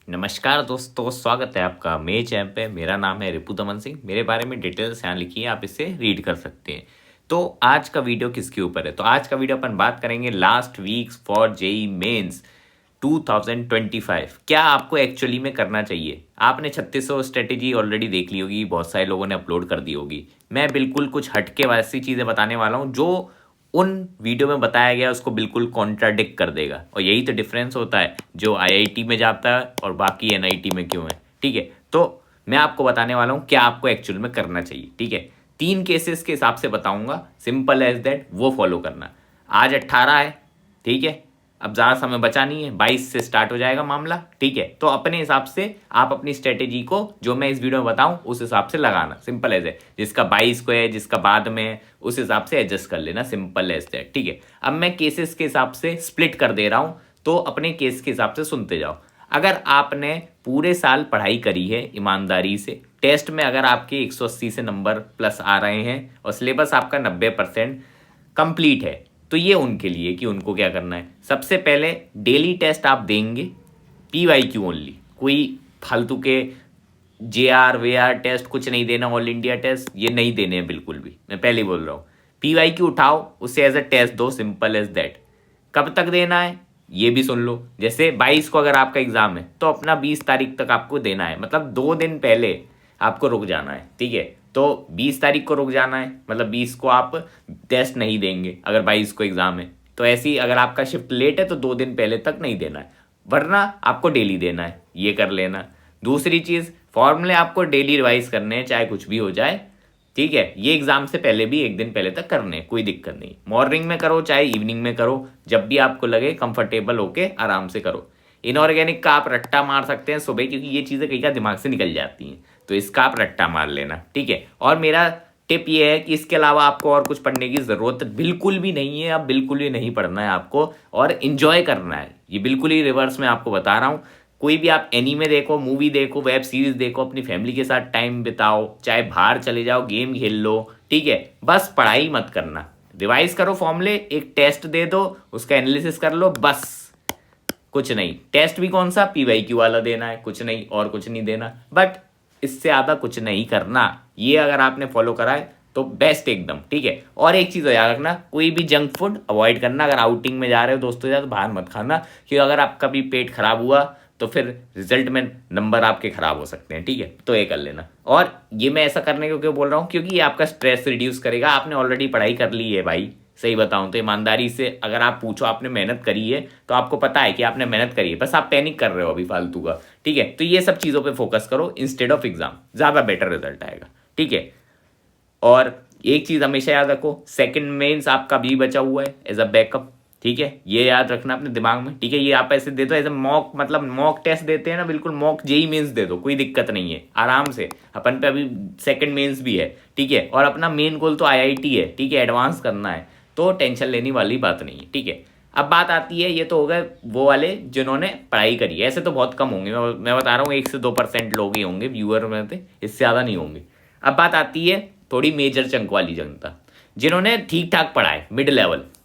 नमस्कार दोस्तों, स्वागत है आपका मेरे चैनल पे। मेरा नाम है रिपु दमन सिंह। मेरे बारे में डिटेल्स यहाँ लिखी है, आप इसे रीड कर सकते हैं। तो आज का वीडियो किसके ऊपर है? तो आज का वीडियो अपन बात करेंगे last weeks for JEE Mains 2025। क्या आपको एक्चुअली में करना चाहिए? आपने 3600 स्ट्रेटेजी ऑलरेडी देख ली होगी, बहुत सारे लोगों ने अपलोड कर दी होगी। मैं बिल्कुल कुछ हटके वैसी चीज़ें बताने वाला हूँ जो उन वीडियो में बताया गया उसको बिल्कुल कॉन्ट्राडिक्ट कर देगा। और यही तो डिफरेंस होता है जो आईआईटी में जाता है और बाकी एनआईटी में क्यों है। ठीक है, तो मैं आपको बताने वाला हूँ क्या आपको एक्चुअल में करना चाहिए। ठीक है, 3 केसेस के हिसाब से बताऊंगा, सिंपल एज दैट, वो फॉलो करना। आज 18 है, ठीक है, अब ज़्यादा समय बचा नहीं है, 22 से स्टार्ट हो जाएगा मामला। ठीक है, तो अपने हिसाब से आप अपनी स्ट्रेटेजी को जो मैं इस वीडियो में बताऊं उस हिसाब से लगाना, सिंपल एज है। जिसका 22 को है, जिसका बाद में है, उस हिसाब से एडजस्ट कर लेना, सिंपल एज दैट। ठीक है, अब मैं केसेस के हिसाब से स्प्लिट कर दे रहा हूं, तो अपने केस के हिसाब से सुनते जाओ। अगर आपने पूरे साल पढ़ाई करी है ईमानदारी से, टेस्ट में अगर आपके 180 से नंबर प्लस आ रहे हैं और सिलेबस आपका 90% कंप्लीट है, तो ये उनके लिए कि उनको क्या करना है। सबसे पहले डेली टेस्ट आप देंगे, PYQ ओनली, कोई फालतू के JR टेस्ट कुछ नहीं देना, ऑल इंडिया टेस्ट ये नहीं देने हैं बिल्कुल भी, मैं पहले बोल रहा हूँ। PYQ उठाओ, उसे एज अ टेस्ट दो, सिंपल एज दैट। कब तक देना है ये भी सुन लो। जैसे 22 को अगर आपका एग्जाम है तो अपना 20 तारीख तक आपको देना है, मतलब 2 दिन पहले आपको रुक जाना है। ठीक है, तो 20 तारीख को रुक जाना है, मतलब 20 को आप टेस्ट नहीं देंगे अगर 22 को एग्जाम है। तो ऐसे ही अगर आपका शिफ्ट लेट है तो 2 दिन पहले तक नहीं देना है, वरना आपको डेली देना है, ये कर लेना। दूसरी चीज़, फॉर्मूले आपको डेली रिवाइज करने हैं, चाहे कुछ भी हो जाए। ठीक है, ये एग्जाम से पहले भी 1 दिन पहले तक करने हैं, कोई दिक्कत नहीं। मॉर्निंग में करो चाहे इवनिंग में करो, जब भी आपको लगे कंफर्टेबल होके आराम से करो। इनऑर्गेनिक का आप रट्टा मार सकते हैं सुबह, क्योंकि ये चीज़ें कई का दिमाग से निकल जाती हैं, तो इसका आप रट्टा मार लेना। ठीक है, और मेरा टिप ये है कि इसके अलावा आपको और कुछ पढ़ने की ज़रूरत बिल्कुल भी नहीं है। अब बिल्कुल भी नहीं पढ़ना है आपको, और इन्जॉय करना है। ये बिल्कुल ही रिवर्स में आपको बता रहा हूँ। कोई भी आप एनीमे देखो, मूवी देखो, वेब सीरीज देखो, अपनी फैमिली के साथ टाइम बिताओ, चाहे बाहर चले जाओ, गेम खेल लो। ठीक है, बस पढ़ाई मत करना, रिवाइज करो फॉर्मूले, एक टेस्ट दे दो, उसका एनालिसिस कर लो, बस कुछ नहीं। टेस्ट भी कौन सा, PYQ वाला देना है, कुछ नहीं, और कुछ नहीं देना। बट इससे ज़्यादा कुछ नहीं करना। ये अगर आपने फॉलो करा है तो बेस्ट एकदम। ठीक है, और एक चीज़ याद रखना, कोई भी जंक फूड अवॉइड करना। अगर आउटिंग में जा रहे हो दोस्तों के साथ, बाहर मत खाना, क्योंकि अगर आपका भी पेट खराब हुआ तो फिर रिजल्ट में नंबर आपके खराब हो सकते हैं। ठीक है, तो ये कर लेना। और ये मैं ऐसा करने को क्यों बोल रहा हूँ, क्योंकि ये आपका स्ट्रेस रिड्यूस करेगा। आपने ऑलरेडी पढ़ाई कर ली है भाई, सही बताऊं तो ईमानदारी से अगर आप पूछो आपने मेहनत करी है तो आपको पता है कि आपने मेहनत करी है, बस आप पैनिक कर रहे हो अभी फालतू का। ठीक है, तो ये सब चीज़ों पे फोकस करो इंस्टेड ऑफ एग्जाम, ज़्यादा बेटर रिजल्ट आएगा। ठीक है, और एक चीज़ हमेशा याद रखो, सेकंड मेंस आपका भी बचा हुआ है एज अ बैकअप। ठीक है, ये याद रखना अपने दिमाग में। ठीक है, ये आप ऐसे दे दो, ऐसे मॉक, मतलब मॉक टेस्ट देते हैं ना, बिल्कुल मॉक जेई मेंस दे दो, कोई दिक्कत नहीं है, आराम से। अपन पे अभी सेकंड मेंस भी है। ठीक है, और अपना मेन गोल तो आईआईटी है। ठीक है, एडवांस करना है, तो टेंशन लेने वाली बात नहीं है। ठीक है, अब बात आती है, ये तो हो गए वो वाले जिन्होंने पढ़ाई करी है। ऐसे तो बहुत कम होंगे, मैं बता रहा हूँ 1 से 2% लोग ही होंगे व्यूअर में से, इससे ज़्यादा नहीं होंगे। अब बात आती है थोड़ी मेजर चंक वाली जनता, जिन्होंने ठीक ठाक पढ़ा है,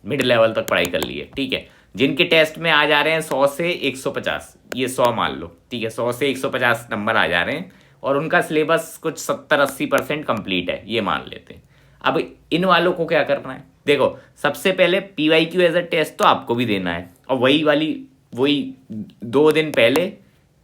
मिड लेवल तक पढ़ाई कर ली है। ठीक है, जिनके टेस्ट में आ जा रहे हैं 100 से 150, ये 100 मान लो। ठीक है, 100 से 150 नंबर आ जा रहे हैं, और उनका सिलेबस कुछ 70-80% कंप्लीट है, ये मान लेते हैं। अब इन वालों को क्या करना है, देखो, सबसे पहले PYQ एज अ टेस्ट तो आपको भी देना है, और वही 2 दिन पहले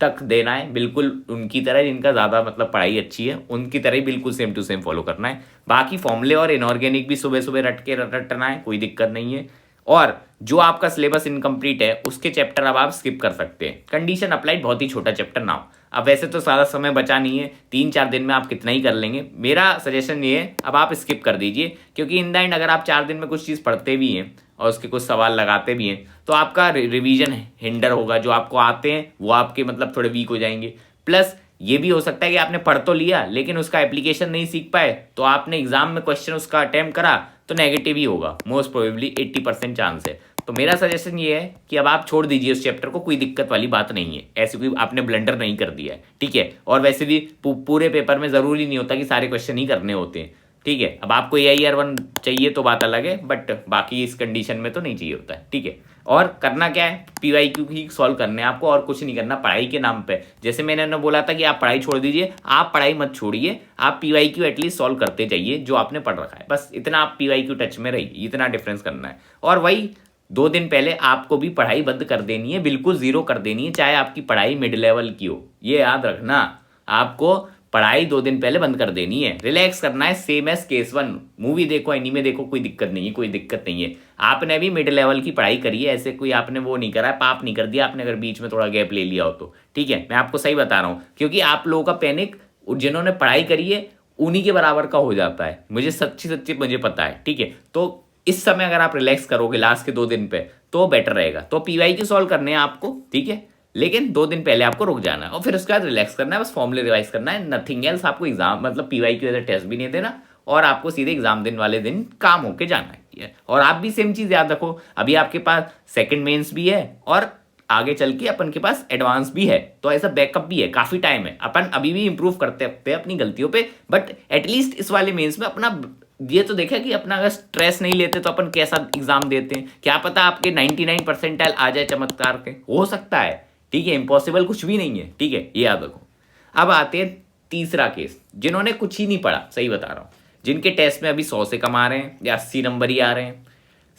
तक देना है, बिल्कुल उनकी तरह, जिनका ज़्यादा मतलब पढ़ाई अच्छी है उनकी तरह ही बिल्कुल सेम टू सेम फॉलो करना है। बाकी फॉर्मूले और इनऑर्गेनिक भी सुबह सुबह रटना है, कोई दिक्कत नहीं है। और जो आपका सिलेबस इनकम्प्लीट है उसके चैप्टर अब आप स्किप कर सकते हैं, कंडीशन अप्लाइड, बहुत ही छोटा चैप्टर ना हो। अब वैसे तो ज़्यादा समय बचा नहीं है, 3-4 दिन में आप कितना ही कर लेंगे। मेरा सजेशन ये है, अब आप स्किप कर दीजिए, क्योंकि इन द एंड अगर आप 4 दिन में कुछ चीज़ पढ़ते भी हैं और उसके कुछ सवाल लगाते भी हैं तो आपका रिवीजन हिंडर होगा। जो आपको आते हैं वो आपके मतलब थोड़े वीक हो जाएंगे। प्लस ये भी हो सकता है कि आपने पढ़ तो लिया लेकिन उसका एप्लीकेशन नहीं सीख पाए, तो आपने एग्जाम में क्वेश्चन उसका अटेम्प्ट करा तो नेगेटिव ही होगा, मोस्ट प्रोबेबली 80% चांस है। तो मेरा सजेशन ये है कि अब आप छोड़ दीजिए उस चैप्टर को, कोई दिक्कत वाली बात नहीं है, ऐसी कोई आपने ब्लंडर नहीं कर दिया है। ठीक है, और वैसे भी पूरे पेपर में ज़रूरी नहीं होता कि सारे क्वेश्चन ही करने होते हैं। ठीक है, अब आपको AIR 1 चाहिए तो बात अलग है, बट बाकी इस कंडीशन में तो नहीं चाहिए होता है। ठीक है, और करना क्या है, पीवाईक्यू ही सॉल्व करने हैं आपको, और कुछ नहीं करना पढ़ाई के नाम पे। जैसे मैंने ना बोला था कि आप पढ़ाई छोड़ दीजिए, आप पढ़ाई मत छोड़िए, आप पीवाईक्यू एटलीस्ट सॉल्व करते जाइए जो आपने पढ़ रखा है, बस इतना आप पीवाईक्यू टच में रहिए, इतना डिफरेंस करना है। और वही 2 दिन पहले आपको भी पढ़ाई बंद कर देनी है, बिल्कुल जीरो कर देनी है, चाहे आपकी पढ़ाई मिड लेवल की हो, ये याद रखना। आपको पढ़ाई 2 दिन पहले बंद कर देनी है, रिलैक्स करना है, सेम एज केस 1। मूवी देखो, एनीमे देखो, कोई दिक्कत नहीं है, कोई दिक्कत नहीं है। आपने भी मिड लेवल की पढ़ाई करी है, ऐसे कोई आपने वो नहीं करा है, पाप नहीं कर दिया आपने अगर बीच में थोड़ा गैप ले लिया हो तो, ठीक है। मैं आपको सही बता रहा हूँ, क्योंकि आप लोगों का पैनिक जिन्होंने पढ़ाई करी है उन्हीं के बराबर का हो जाता है, मुझे सच्ची सच्ची मुझे पता है, ठीक है। तो इस समय अगर आप रिलैक्स करोगे लास्ट के 2 दिन पे तो बेटर रहेगा। तो पीवाईक्यू सॉल्व करने हैं आपको, ठीक है, लेकिन 2 दिन पहले आपको रुक जाना है और फिर उसके बाद रिलैक्स करना है, बस फॉर्मूले रिवाइज करना है, नथिंग एल्स। आपको एग्जाम मतलब पीवाईक्यू एज टेस्ट भी नहीं देना, और आपको सीधे एग्जाम दिन वाले दिन काम होके जाना है। और आप भी सेम चीज याद रखो, अभी आपके पास सेकंड मेंस भी है और आगे चल के अपन के पास एडवांस भी है, तो ऐसा बैकअप भी है, काफी टाइम है, अपन अभी भी इंप्रूव करते हैं अपनी गलतियों पे। बट एटलीस्ट इस वाले मेंस में अपना ये तो देखा कि अपना अगर स्ट्रेस नहीं लेते तो अपन कैसा एग्जाम देते हैं, क्या पता आपके 99 परसेंटाइल आ जाए चमत्कार के, हो सकता है, ठीक है, इम्पॉसिबल कुछ भी नहीं है, ठीक है, ये याद रखो। अब आते हैं तीसरा केस, जिन्होंने कुछ ही नहीं पढ़ा, सही बता रहा हूँ, जिनके टेस्ट में अभी 100 से कम आ रहे हैं या 80 नंबर ही आ रहे हैं,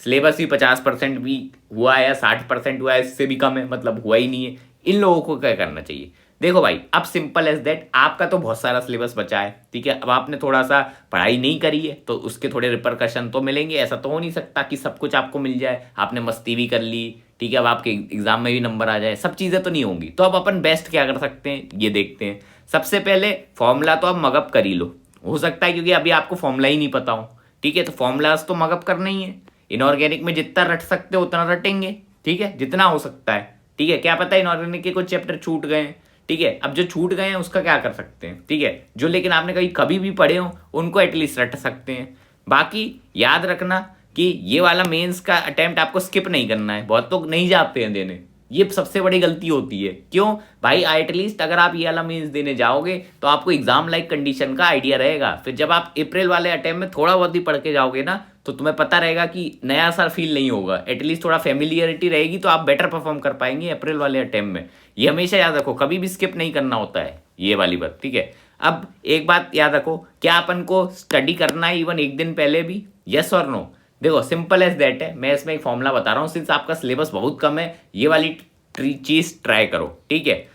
सिलेबस भी 50% भी हुआ है या 60% हुआ है, इससे भी कम है, मतलब हुआ ही नहीं है, इन लोगों को क्या करना चाहिए। देखो भाई, अब सिंपल एज दैट, आपका तो बहुत सारा सिलेबस बचा है, ठीक है। अब आपने थोड़ा सा पढ़ाई नहीं करी है तो उसके थोड़े रिपरकशन तो मिलेंगे, ऐसा तो हो नहीं सकता कि सब कुछ आपको मिल जाए, आपने मस्ती भी कर ली, ठीक है, अब आपके एग्जाम में भी नंबर आ जाए, सब चीजें तो नहीं होंगी। तो अब अपन बेस्ट क्या कर सकते हैं ये देखते हैं। सबसे पहले फॉर्मूला तो आप मगअप कर ही लो, हो सकता है क्योंकि अभी आपको फॉर्मूला ही नहीं पता हो, ठीक है, तो फॉर्मूलाज तो मगअप करना ही है। इनऑर्गेनिक में जितना रट सकते हो उतना रटेंगे, ठीक है, जितना हो सकता है, ठीक है। क्या पता इनऑर्गेनिक के कुछ चैप्टर छूट गए हैं, ठीक है, अब जो छूट गए हैं उसका क्या कर सकते हैं, ठीक है, जो लेकिन आपने कभी भी पढ़े हो उनको एटलीस्ट रट सकते हैं। बाकी याद रखना कि ये वाला मेंस का अटेम्प्ट आपको स्किप नहीं करना है, बहुत लोग नहीं जाते हैं देने, ये सबसे बड़ी गलती होती है। क्यों भाई, एटलीस्ट अगर आप ये वाला मेंस देने जाओगे तो आपको एग्जाम लाइक कंडीशन का आइडिया रहेगा, फिर जब आप अप्रैल वाले अटेम्प्ट में थोड़ा बहुत ही पढ़ के जाओगे ना तो तुम्हें पता रहेगा कि नया सा फील नहीं होगा, एटलीस्ट थोड़ा फेमिलियरिटी रहेगी, तो आप बेटर परफॉर्म कर पाएंगे अप्रैल वाले अटेम्प्ट में। ये हमेशा याद रखो, कभी भी स्किप नहीं करना होता है ये वाली बात, ठीक है। अब एक बात याद रखो, क्या अपन को स्टडी करना है इवन एक दिन पहले भी, यस और नो। देखो सिंपल एज दैट है, मैं इसमें एक फॉर्मूला बता रहा हूँ, सिंस आपका सिलेबस बहुत कम है, ये वाली चीज ट्राई करो, ठीक है।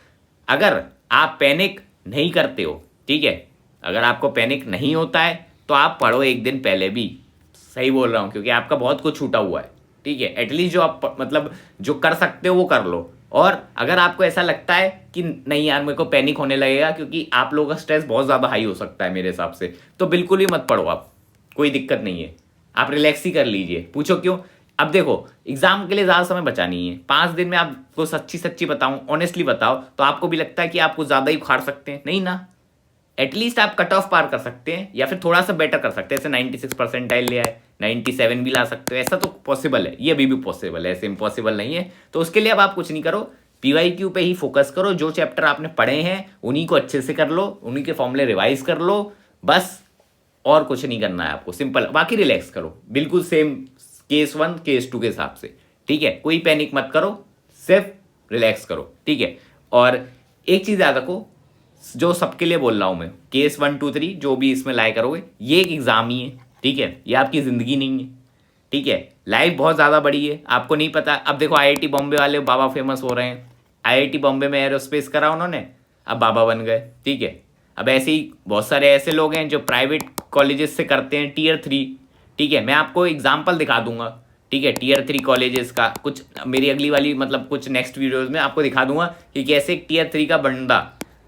अगर आप पैनिक नहीं करते हो, ठीक है, अगर आपको पैनिक नहीं होता है तो आप पढ़ो एक दिन पहले भी, सही बोल रहा हूँ, क्योंकि आपका बहुत कुछ छूटा हुआ है, ठीक है। एटलीस्ट जो आप मतलब जो कर सकते हो वो कर लो। और अगर आपको ऐसा लगता है कि नहीं यार मेरे को पैनिक होने लगेगा क्योंकि आप लोगों का स्ट्रेस बहुत ज़्यादा हाई हो सकता है मेरे हिसाब से, तो बिल्कुल ही मत पढ़ो आप, कोई दिक्कत नहीं है, आप रिलैक्स ही कर लीजिए। पूछो क्यों, अब देखो एग्जाम के लिए ज़्यादा समय बचा नहीं है, 5 दिन में आपको सच्ची सच्ची बताऊं, ऑनेस्टली बताओ, तो आपको भी लगता है कि आप कुछ ज़्यादा ही उखाड़ सकते हैं, नहीं ना, एटलीस्ट आप कट ऑफ पार कर सकते हैं या फिर थोड़ा सा बेटर कर सकते हैं, जैसे 96 परसेंटाइल ले आए, 97 भी ला सकते हो, ऐसा तो पॉसिबल है, ये अभी भी पॉसिबल है, ऐसे इम्पॉसिबल नहीं है। तो उसके लिए अब आप कुछ नहीं करो, पीवाईक्यू पे ही फोकस करो, जो चैप्टर आपने पढ़े हैं उन्हीं को अच्छे से कर लो, उन्हीं के फॉर्मूले रिवाइज कर लो, बस, और कुछ नहीं करना है आपको, सिंपल। बाकी रिलैक्स करो, बिल्कुल सेम केस 1 केस 2 के हिसाब से, ठीक है, कोई पैनिक मत करो, सिर्फ रिलैक्स करो, ठीक है। और एक चीज़ याद रखो, जो सबके लिए बोल रहा हूं मैं, केस 1 2 3 जो भी इसमें लाइक करोगे, ये एक एग्जाम ही है, ठीक है, ये आपकी जिंदगी नहीं है, ठीक है। लाइफ बहुत ज़्यादा बड़ी है, आपको नहीं पता। अब देखो आईआईटी बॉम्बे वाले बाबा फेमस हो रहे हैं, आईआईटी बॉम्बे में एरोस्पेस करा उन्होंने, अब बाबा बन गए, ठीक है। अब ऐसे ही बहुत सारे ऐसे लोग हैं जो प्राइवेट कॉलेजेस से करते हैं टियर 3, ठीक है, मैं आपको एग्जाम्पल दिखा दूंगा, ठीक है, टियर 3 कॉलेजेस का कुछ मेरी अगली वाली मतलब कुछ नेक्स्ट वीडियोज़ में आपको दिखा दूंगा कि कैसे एक टियर 3 का बंदा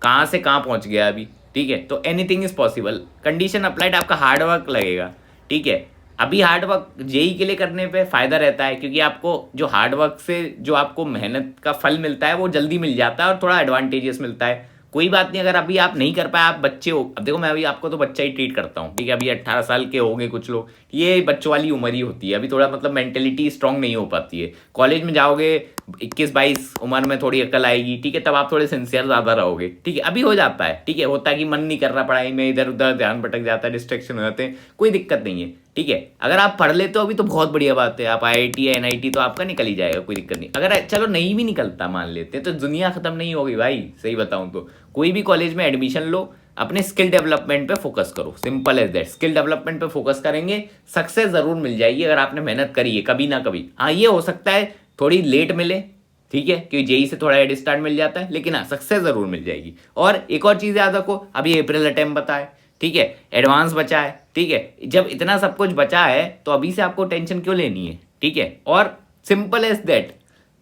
कहाँ से कहाँ पहुँच गया अभी, ठीक है। तो anything is possible, condition applied, आपका हार्ड वर्क लगेगा, ठीक है। अभी हार्ड वर्क जेई के लिए करने पे फ़ायदा रहता है, क्योंकि आपको जो हार्ड वर्क से जो आपको मेहनत का फल मिलता है वो जल्दी मिल जाता है और थोड़ा एडवांटेजेस मिलता है। कोई बात नहीं, अगर अभी आप नहीं कर पाए, आप बच्चे हो, अब देखो मैं अभी आपको तो बच्चा ही ट्रीट करता हूँ, ठीक है, अभी 18 साल के होंगे कुछ लोग, ये बच्चों वाली उम्र ही होती है, अभी थोड़ा मतलब मेंटेलिटी स्ट्रांग नहीं हो पाती है। कॉलेज में जाओगे, 21-22 उम्र में थोड़ी अकल आएगी, ठीक है, तब आप थोड़े सिंसियर ज़्यादा रहोगे, ठीक है। अभी हो जाता है, ठीक है, होता है कि मन नहीं कर रहा पढ़ाई में, इधर उधर ध्यान भटक जाता है, डिस्ट्रैक्शन हो जाते हैं, कोई दिक्कत नहीं है, ठीक है। अगर आप पढ़ लेते हो अभी तो बहुत बढ़िया बात है, आप IIT या NIT तो आपका निकल ही जाएगा, कोई दिक्कत नहीं। अगर चलो नहीं भी निकलता मान लेते हैं तो दुनिया खत्म नहीं होगी भाई, सही बताऊं तो। कोई भी कॉलेज में एडमिशन लो, अपने स्किल डेवलपमेंट पे फोकस करो, simple as that. Skill development पे फोकस करेंगे, सक्सेस जरूर मिल जाएगी अगर आपने मेहनत करी है कभी ना कभी। हाँ, ये हो सकता है थोड़ी लेट मिले, ठीक है, क्योंकि जेई से थोड़ा हेड स्टार्ट मिल जाता है, लेकिन हाँ सक्सेस जरूर मिल जाएगी। और एक और चीज याद रखो, अभी अप्रैल अटेम्प्ट बता है, ठीक है, एडवांस बचा है, ठीक है। जब इतना सब कुछ बचा है तो अभी से आपको टेंशन क्यों लेनी है, ठीक है। और सिंपल एज दैट,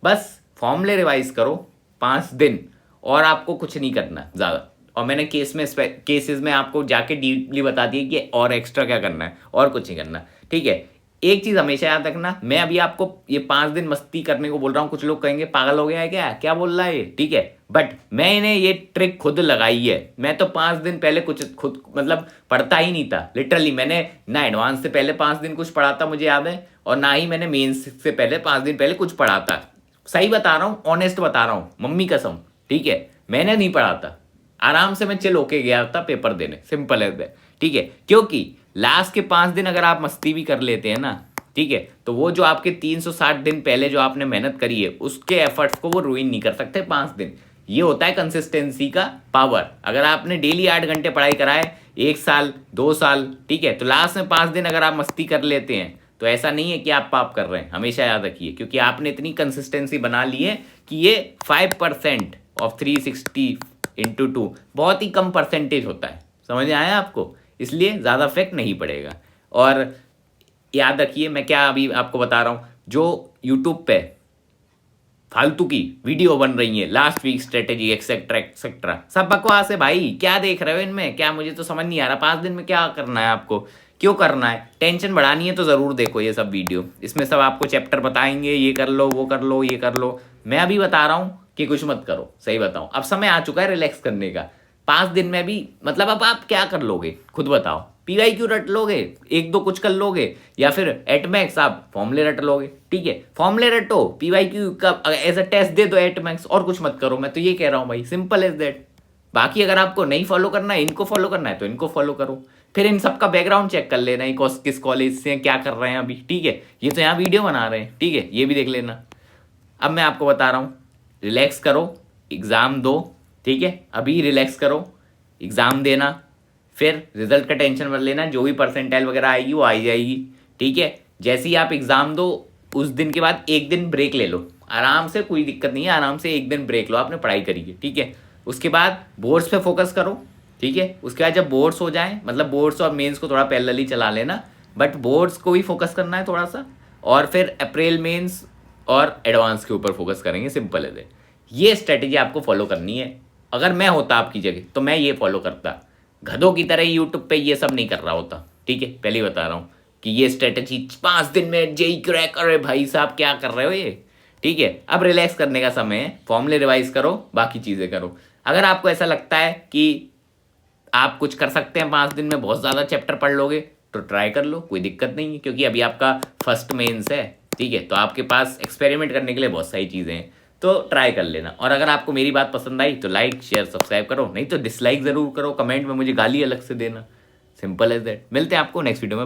बस फॉर्मूले रिवाइज करो 5 दिन, और आपको कुछ नहीं करना ज़्यादा। और मैंने केसेस में आपको जाके डीपली बता दिया कि और एक्स्ट्रा क्या करना है, और कुछ नहीं करना, ठीक है। एक चीज़ हमेशा याद रखना, मैं अभी आपको ये 5 दिन मस्ती करने को बोल रहा हूँ, कुछ लोग कहेंगे पागल हो गया है क्या, क्या बोल रहा है ये, ठीक है, बट मैंने ये ट्रिक खुद लगाई है। मैं तो 5 दिन पहले कुछ खुद मतलब पढ़ता ही नहीं था, लिटरली। मैंने ना एडवांस से पहले 5 दिन कुछ पढ़ा था, मुझे याद है, और ना ही मैंने मेंस से पहले 5 दिन पहले कुछ पढ़ा था। सही बता रहा हूँ, ऑनेस्ट बता रहा हूँ, मम्मी कसम, ठीक है। मैंने नहीं पढ़ा था, आराम से मैं चिल होके गया था पेपर देने, सिंपल है, ठीक है। क्योंकि लास्ट के 5 दिन अगर आप मस्ती भी कर लेते हैं ना, ठीक है, तो वो जो आपके 360 दिन पहले जो आपने मेहनत करी है उसके एफर्ट्स को वो रुइन नहीं कर सकते 5 दिन। ये होता है कंसिस्टेंसी का पावर। अगर आपने डेली 8 घंटे पढ़ाई कराए 1 साल 2 साल, ठीक है, तो लास्ट में 5 दिन अगर आप मस्ती कर लेते हैं तो ऐसा नहीं है कि आप पाप कर रहे हैं, हमेशा याद रखिए, क्योंकि आपने इतनी कंसिस्टेंसी बना ली है कि ये 5% ऑफ 360 इंटू 2 बहुत ही कम परसेंटेज होता है, समझ में आया आपको, इसलिए ज़्यादा इफेक्ट नहीं पड़ेगा। और याद रखिए मैं क्या अभी आपको बता रहा हूँ, जो यूट्यूब पे फालतू की वीडियो बन रही है, last week strategy etcetera etcetera, सब बकवास है भाई। क्या देख रहे हो इनमें, क्या, मुझे तो समझ नहीं आ रहा 5 दिन में क्या करना है आपको, क्यों करना है। टेंशन बढ़ानी है तो ज़रूर देखो ये सब वीडियो, इसमें सब आपको चैप्टर बताएंगे, ये कर लो वो कर लो ये कर लो। मैं अभी बता रहा हूँ कि कुछ मत करो, सही बताऊँ, अब समय आ चुका है रिलैक्स करने का। 5 दिन में भी मतलब अब आप क्या कर लोगे खुद बताओ, PYQ रट लोगे, 1-2 कुछ कर लोगे, या फिर एटमैक्स आप फॉर्मूले रट लोगे, ठीक है। फॉर्मूले रटो, PYQ का एज अ टेस्ट दे दो एटमैक्स, और कुछ मत करो, मैं तो ये कह रहा हूँ भाई, सिंपल एज दैट। बाकी अगर आपको नहीं फॉलो करना है, इनको फॉलो करना है तो इनको फॉलो करो, फिर इन सबका बैकग्राउंड चेक कर लेना, किस कॉलेज से क्या कर रहे हैं अभी, ठीक है। ये तो यहाँ वीडियो बना रहे हैं, ठीक है, ये भी देख लेना। अब मैं आपको बता रहा हूँ, रिलैक्स करो, एग्ज़ाम दो, ठीक है, अभी रिलैक्स करो, एग्ज़ाम देना, फिर रिजल्ट का टेंशन मत लेना, जो भी परसेंटाइल वगैरह आएगी वो आई जाएगी, ठीक है। जैसे ही आप एग्ज़ाम दो उस दिन के बाद 1 दिन ब्रेक ले लो, आराम से, कोई दिक्कत नहीं है, आराम से 1 दिन ब्रेक लो, आपने पढ़ाई करी है, ठीक है। उसके बाद बोर्ड्स पे फोकस करो, ठीक है। उसके बाद जब बोर्ड्स हो जाए, मतलब बोर्ड्स और मेंस को थोड़ा पैरेलली चला लेना, बट बोर्ड्स को भी फोकस करना है थोड़ा सा, और फिर अप्रैल मेंस और एडवांस के ऊपर फोकस करेंगे, सिंपल है। ये स्ट्रेटेजी आपको फॉलो करनी है। अगर मैं होता आपकी जगह तो मैं ये फॉलो करता, गधों की तरह यूट्यूब पे ये सब नहीं कर रहा होता, ठीक है, पहले ही बता रहा हूँ कि ये स्ट्रेटेजी 5 दिन में जेई क्रैक, अरे भाई साहब क्या कर रहे हो ये, ठीक है। अब रिलैक्स करने का समय है, फॉर्मूले रिवाइज करो, बाकी चीज़ें करो। अगर आपको ऐसा लगता है कि आप कुछ कर सकते हैं 5 दिन में, बहुत ज़्यादा चैप्टर पढ़ लोगे, तो ट्राई कर लो, कोई दिक्कत नहीं है, क्योंकि अभी आपका फर्स्ट मेंस है, ठीक है, तो आपके पास एक्सपेरिमेंट करने के लिए बहुत सारी चीज़ें हैं, तो ट्राई कर लेना। और अगर आपको मेरी बात पसंद आई तो लाइक शेयर सब्सक्राइब करो, नहीं तो डिसलाइक ज़रूर करो, कमेंट में मुझे गाली अलग से देना, सिंपल एज दैट। मिलते हैं आपको नेक्स्ट वीडियो में।